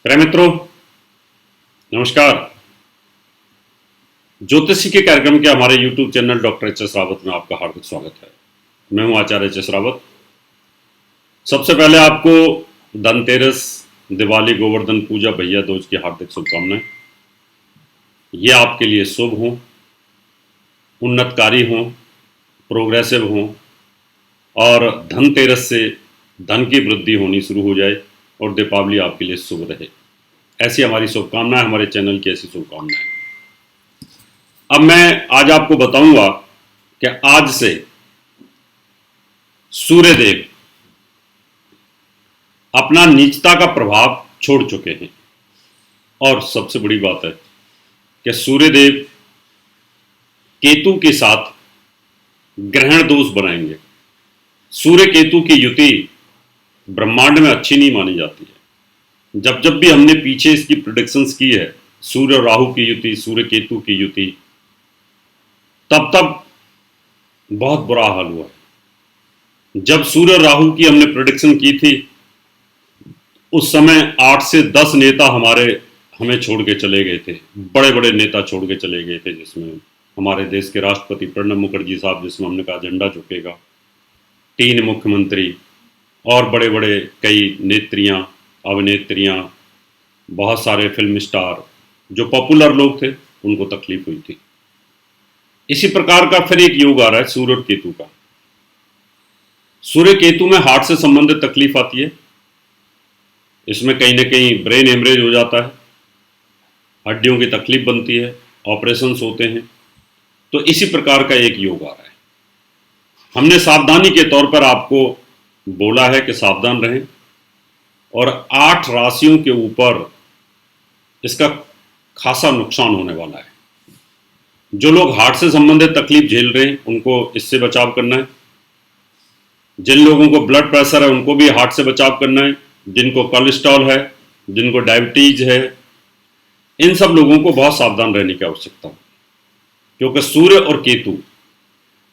प्रिय मित्रों, नमस्कार। ज्योतिषी के कार्यक्रम के हमारे YouTube channel doctor HS. Rawat में आपका हार्दिक स्वागत है। मैं हूं आचार्य एच.एस. रावत। सबसे पहले आपको धनतेरस, दिवाली, गोवर्धन पूजा, भैया दूज की हार्दिक शुभकामनाएं। ये आपके लिए शुभ हों, उन्नतकारी हों, प्रोग्रेसिव हों और धनतेरस से धन की वृद्धि होनी शुरू हो जाए और दीपावली आपके लिए शुभ रहे। ऐसी हमारी शुभकामनाएं, हमारे चैनल की ऐसी शुभकामनाएं। अब मैं आज आपको बताऊंगा कि आज से सूर्यदेव अपना नीचता का प्रभाव छोड़ चुके हैं और सबसे बड़ी बात है कि सूर्यदेव केतु के साथ ग्रहण दोष बनाएंगे। सूर्य केतु की युति ब्रह्मांड में अच्छी नहीं मानी जाती है। जब जब भी हमने पीछे इसकी प्रेडिक्शंस की है, सूर्य और राहु की युति, सूर्य केतु की युति, तब तब बहुत बुरा हाल हुआ है। जब सूर्य और राहु की हमने प्रेडिक्शन की थी, उस समय 8 से 10 नेता हमें छोड़ के चले गए थे। बड़े बड़े नेता छोड़ के चले गए थे, जिसमें हमारे देश के राष्ट्रपति प्रणब मुखर्जी साहब, जिसमें हमने कहा झंडा झुकेगा, 3 मुख्यमंत्री और बड़े बड़े कई नेत्रियां, अभिनेत्रियां, बहुत सारे फिल्म स्टार जो पॉपुलर लोग थे, उनको तकलीफ हुई थी। इसी प्रकार का फिर एक योग आ रहा है सूर्य और केतु का। सूर्य केतु में हार्ट से संबंधित तकलीफ आती है। इसमें कहीं ना कहीं ब्रेन हेमरेज हो जाता है, हड्डियों की तकलीफ बनती है, ऑपरेशंस होते हैं। तो इसी प्रकार का एक योग आ रहा है। हमने सावधानी के तौर पर आपको बोला है कि सावधान रहें और 8 राशियों के ऊपर इसका खासा नुकसान होने वाला है। जो लोग हार्ट से संबंधित तकलीफ झेल रहे हैं, उनको इससे बचाव करना है। जिन लोगों को ब्लड प्रेशर है, उनको भी हार्ट से बचाव करना है। जिनको कोलेस्ट्रॉल है, जिनको डायबिटीज है, इन सब लोगों को बहुत सावधान रहने की आवश्यकता है, क्योंकि सूर्य और केतु,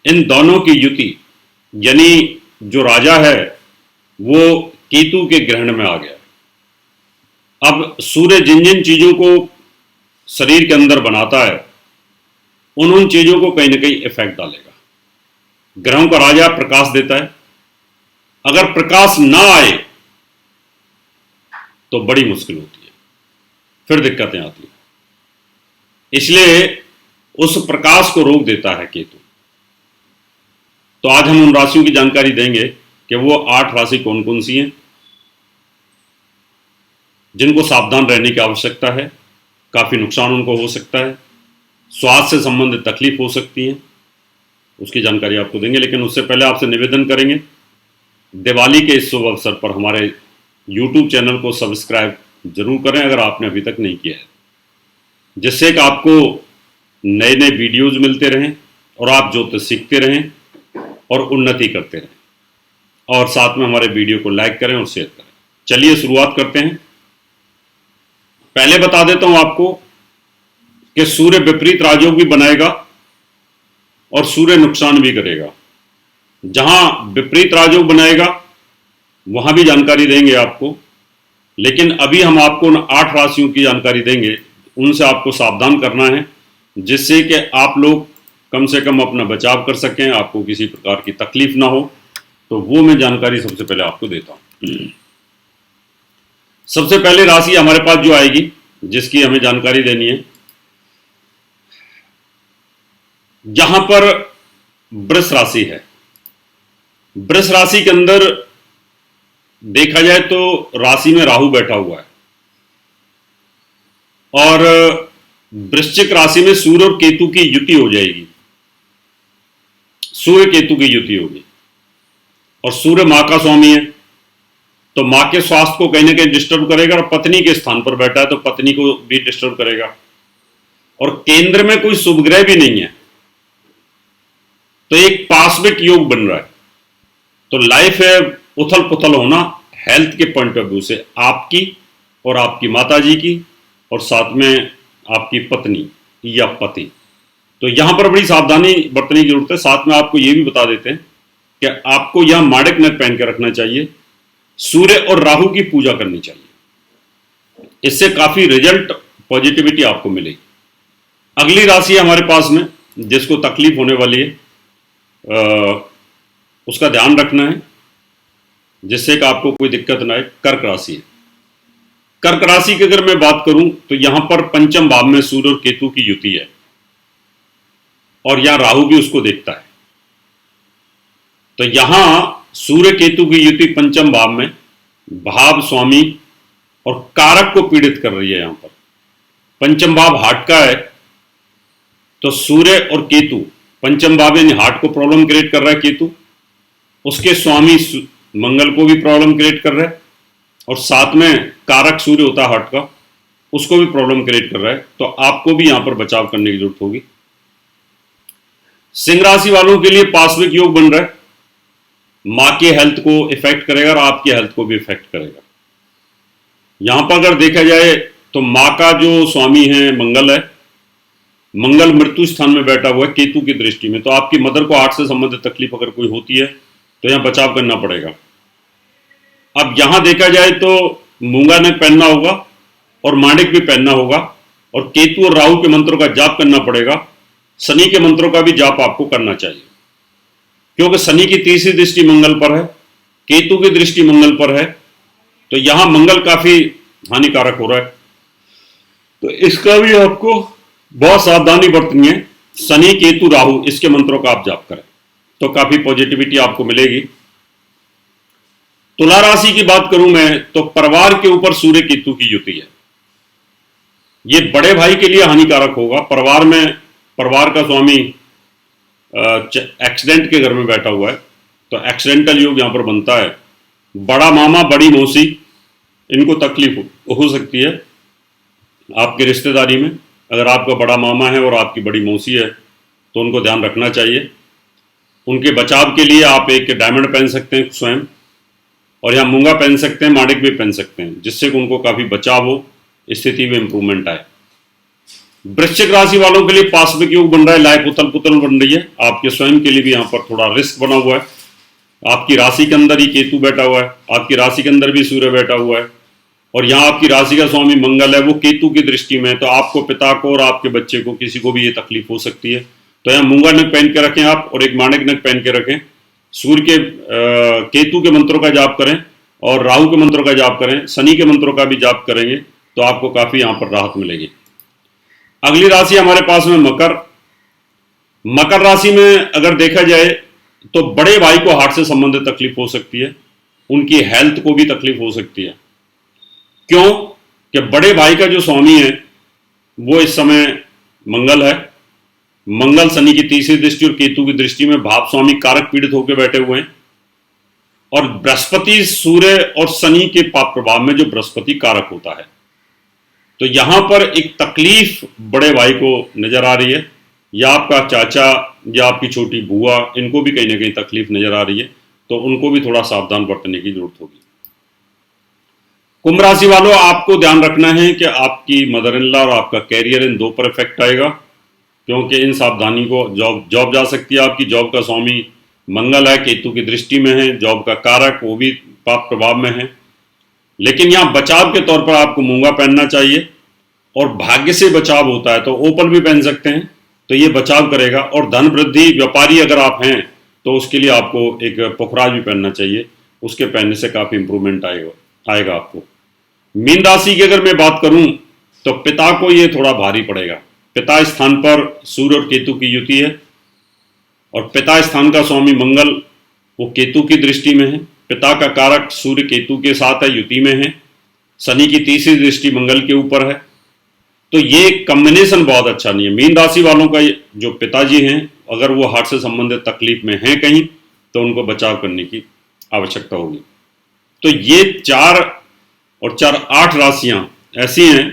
इन दोनों की युति, यानी जो राजा है वो केतु के ग्रहण में आ गया। अब सूर्य जिन जिन चीजों को शरीर के अंदर बनाता है, उन चीजों को कहीं ना कहीं इफेक्ट डालेगा। ग्रहों का राजा प्रकाश देता है। अगर प्रकाश ना आए तो बड़ी मुश्किल होती है, फिर दिक्कतें आती हैं। इसलिए उस प्रकाश को रोक देता है केतु। तो आज हम उन राशियों की जानकारी देंगे कि वो 8 राशि कौन कौन सी हैं, जिनको सावधान रहने की आवश्यकता है। काफी नुकसान उनको हो सकता है, स्वास्थ्य से संबंधित तकलीफ हो सकती है, उसकी जानकारी आपको देंगे। लेकिन उससे पहले आपसे निवेदन करेंगे, दिवाली के इस शुभ अवसर पर हमारे YouTube चैनल को सब्सक्राइब जरूर करें अगर आपने अभी तक नहीं किया है, जिससे कि आपको नए नए वीडियोज मिलते रहें और आप ज्योतिष सीखते रहें और उन्नति करते रहें। और साथ में हमारे वीडियो को लाइक करें और शेयर करें। चलिए शुरुआत करते हैं। पहले बता देता हूं आपको कि सूर्य विपरीत राजयोग भी बनाएगा और सूर्य नुकसान भी करेगा। जहां विपरीत राजयोग बनाएगा वहां भी जानकारी देंगे आपको, लेकिन अभी हम आपको 8 राशियों की जानकारी देंगे। उनसे आपको सावधान करना है, जिससे कि आप लोग कम से कम अपना बचाव कर सकें, आपको किसी प्रकार की तकलीफ ना हो। तो वो मैं जानकारी सबसे पहले आपको देता हूं। सबसे पहले राशि हमारे पास जो आएगी, जिसकी हमें जानकारी देनी है, जहां पर वृष राशि है। वृष राशि के अंदर देखा जाए तो राशि में राहु बैठा हुआ है और वृश्चिक राशि में सूर्य और केतु की युति हो जाएगी। सूर्य केतु की युति होगी और सूर्य मां का स्वामी है, तो मां के स्वास्थ्य को कहीं ना कहीं डिस्टर्ब करेगा। और पत्नी के स्थान पर बैठा है तो पत्नी को भी डिस्टर्ब करेगा। और केंद्र में कोई शुभ ग्रह भी नहीं है, तो एक पार्श्विक योग बन रहा है। तो लाइफ है उथल पुथल होना, हेल्थ के पॉइंट ऑफ व्यू से आपकी और आपकी माताजी की और साथ में आपकी पत्नी या पति। तो यहां पर बड़ी सावधानी बरतने की जरूरत है। साथ में आपको यह भी बता देते हैं कि आपको यहां माणिक नग पहन के रखना चाहिए। सूर्य और राहु की पूजा करनी चाहिए। इससे काफ़ी रिजल्ट पॉजिटिविटी आपको मिलेगी। अगली राशि है हमारे पास में जिसको तकलीफ होने वाली है, उसका ध्यान रखना है जिससे कि आपको कोई दिक्कत ना आए। कर्क राशि है। कर्क राशि की अगर मैं बात करूं तो यहां पर पंचम भाव में सूर्य और केतु की युति है और यहां राहु भी उसको देखता है। तो यहां सूर्य केतु की युति पंचम भाव में भाव स्वामी और कारक को पीड़ित कर रही है। यहां पर पंचम भाव हार्ट का है, तो सूर्य और केतु पंचम भाव यानी हार्ट को प्रॉब्लम क्रिएट कर रहा है केतु, उसके स्वामी मंगल को भी प्रॉब्लम क्रिएट कर रहा है और साथ में कारक सूर्य होता है हार्ट का, उसको भी प्रॉब्लम क्रिएट कर रहा है। तो आपको भी यहां पर बचाव करने की जरूरत होगी। सिंह राशि वालों के लिए पार्श्विक योग बन रहा है, मां के हेल्थ को इफेक्ट करेगा और आपकी हेल्थ को भी इफेक्ट करेगा। यहां पर अगर देखा जाए तो मां का जो स्वामी है मंगल है, मंगल मृत्यु स्थान में बैठा हुआ है केतु की दृष्टि में, तो आपकी मदर को हार्ट से संबंधित तकलीफ अगर कोई होती है तो यहां बचाव करना पड़ेगा। अब यहां देखा जाए तो मूंगा नग पहनना होगा और माणिक भी पहनना होगा और केतु और राहु के मंत्रों का जाप करना पड़ेगा। शनि के मंत्रों का भी जाप आपको करना चाहिए क्योंकि शनि की तीसरी दृष्टि मंगल पर है, केतु की दृष्टि मंगल पर है, तो यहां मंगल काफी हानिकारक हो रहा है। तो इसका भी आपको बहुत सावधानी बरतनी है। शनि केतु राहु इसके मंत्रों का आप जाप करें तो काफी पॉजिटिविटी आपको मिलेगी। तुला राशि की बात करूं मैं तो परिवार के ऊपर सूर्य केतु की युति है, ये बड़े भाई के लिए हानिकारक होगा। परिवार में परिवार का स्वामी एक्सीडेंट के घर में बैठा हुआ है तो एक्सीडेंटल योग यहां पर बनता है। बड़ा मामा बड़ी मौसी इनको तकलीफ हो सकती है आपकी रिश्तेदारी में। अगर आपका बड़ा मामा है और आपकी बड़ी मौसी है तो उनको ध्यान रखना चाहिए। उनके बचाव के लिए आप एक डायमंड पहन सकते हैं स्वयं और यहाँ मूंगा पहन सकते हैं, माणिक भी पहन सकते हैं जिससे कि उनको काफी बचाव हो, स्थिति में इंप्रूवमेंट आए। वृश्चिक राशि वालों के लिए पार्श्विक योग बन रहा है, लाइफ उथल पुथल बन रही है। आपके स्वयं के लिए भी यहाँ पर थोड़ा रिस्क बना हुआ है। आपकी राशि के अंदर ही केतु बैठा हुआ है, आपकी राशि के अंदर भी सूर्य बैठा हुआ है और यहाँ आपकी राशि का स्वामी मंगल है, वो केतु की दृष्टि में, तो आपको पिता को और आपके बच्चे को किसी को भी ये तकलीफ हो सकती है। तो यहाँ मूंगा नग पहन के रखें आप और एक माणिक नग पहन के रखें। सूर्य के केतु के मंत्रों का जाप करें और राहु के मंत्रों का जाप करें, शनि के मंत्रों का भी जाप करेंगे तो आपको काफी यहाँ पर राहत मिलेगी। अगली राशि हमारे पास में मकर। मकर राशि में अगर देखा जाए तो बड़े भाई को हार्ट से संबंधित तकलीफ हो सकती है, उनकी हेल्थ को भी तकलीफ हो सकती है। क्यों कि बड़े भाई का जो स्वामी है वो इस समय मंगल है। मंगल शनि की तीसरी दृष्टि और केतु की दृष्टि में भाव स्वामी कारक पीड़ित होकर बैठे हुए हैं और बृहस्पति सूर्य और शनि के पाप प्रभाव में जो बृहस्पति कारक होता है, तो यहां पर एक तकलीफ बड़े भाई को नजर आ रही है या आपका चाचा या आपकी छोटी बुआ, इनको भी कहीं ना कहीं तकलीफ नजर आ रही है, तो उनको भी थोड़ा सावधान बरतने की जरूरत होगी। कुंभ राशि वालों, आपको ध्यान रखना है कि आपकी मदर इन लॉ और आपका कैरियर इन दो पर इफेक्ट आएगा क्योंकि इन सावधानी को जॉब जा सकती है। आपकी जॉब का स्वामी मंगल है, केतु की दृष्टि में है, जॉब का कारक वो भी पाप प्रभाव में है। लेकिन यहाँ बचाव के तौर पर आपको मूंगा पहनना चाहिए और भाग्य से बचाव होता है तो ओपल भी पहन सकते हैं, तो ये बचाव करेगा। और धन वृद्धि व्यापारी अगर आप हैं तो उसके लिए आपको एक पुखराज भी पहनना चाहिए, उसके पहनने से काफी इंप्रूवमेंट आएगा आपको। मीन राशि की अगर मैं बात करूं तो पिता को ये थोड़ा भारी पड़ेगा। पिता स्थान पर सूर्य और केतु की युति है और पिता स्थान का स्वामी मंगल वो केतु की दृष्टि में है। पिता का कारक सूर्य केतु के साथ है, युति में है। शनि की तीसरी दृष्टि मंगल के ऊपर है, तो ये कॉम्बिनेशन बहुत अच्छा नहीं है। मीन राशि वालों का जो पिताजी हैं अगर वो हार्ट से संबंधित तकलीफ में हैं कहीं तो उनको बचाव करने की आवश्यकता होगी। तो ये 4 और 4 8 राशियां ऐसी हैं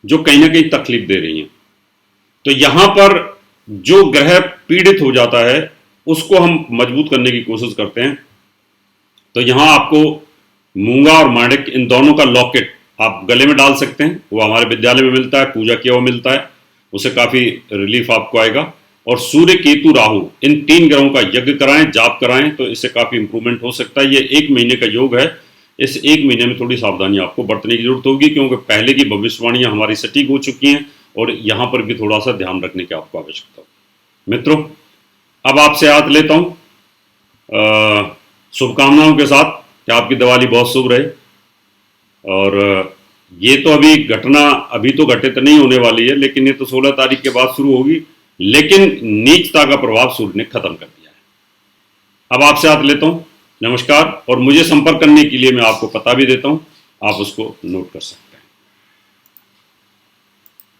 जो कहीं ना कहीं तकलीफ दे रही हैं। तो यहां पर जो ग्रह पीड़ित हो जाता है उसको हम मजबूत करने की कोशिश करते हैं। तो यहां आपको मूंगा और माणिक इन दोनों का लॉकेट आप गले में डाल सकते हैं, वो हमारे विद्यालय में मिलता है, पूजा किया हुआ मिलता है, उससे काफी रिलीफ आपको आएगा। और सूर्य केतु राहु इन 3 ग्रहों का यज्ञ कराएं, जाप कराएं, तो इससे काफी इंप्रूवमेंट हो सकता है। ये 1 महीने का योग है, इस 1 महीने में थोड़ी सावधानी आपको बरतने की जरूरत होगी, क्योंकि पहले की भविष्यवाणियां हमारी सटीक हो चुकी हैं और यहाँ पर भी थोड़ा सा ध्यान रखने की आपको आवश्यकता होगी। मित्रों, अब आपसे याद लेता हूँ शुभकामनाओं के साथ कि आपकी दिवाली बहुत शुभ रहे। और ये तो अभी घटना अभी तो घटित नहीं होने वाली है, लेकिन ये तो 16 तारीख के बाद शुरू होगी, लेकिन नीचता का प्रभाव सूर्य ने खत्म कर दिया है। अब आपसे याद लेता हूँ, नमस्कार। और मुझे संपर्क करने के लिए मैं आपको पता भी देता हूँ, आप उसको नोट कर सकते हैं।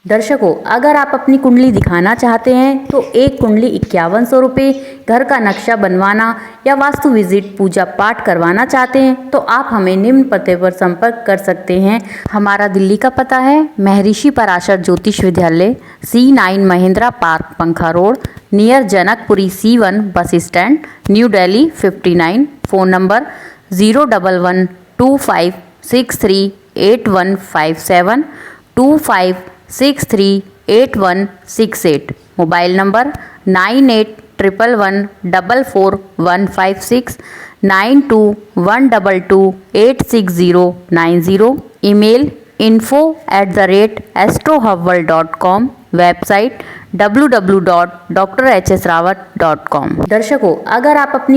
दर्शकों, अगर आप अपनी कुंडली दिखाना चाहते हैं तो एक कुंडली 5100 रुपये, घर का नक्शा बनवाना या वास्तु विजिट पूजा पाठ करवाना चाहते हैं तो आप हमें निम्न पते पर संपर्क कर सकते हैं। हमारा दिल्ली का पता है महर्षि पराशर ज्योतिष विद्यालय, C9 महिंद्रा पार्क, पंखा road, near Janakpuri C1 bus stand, new Delhi 59। Phone number 01125638157 25638168। Mobile number 9811144156 9212286090। Email info@astrohubworld.com। Website www.drhsrawat.com। दर्शकों, अगर आप अपनी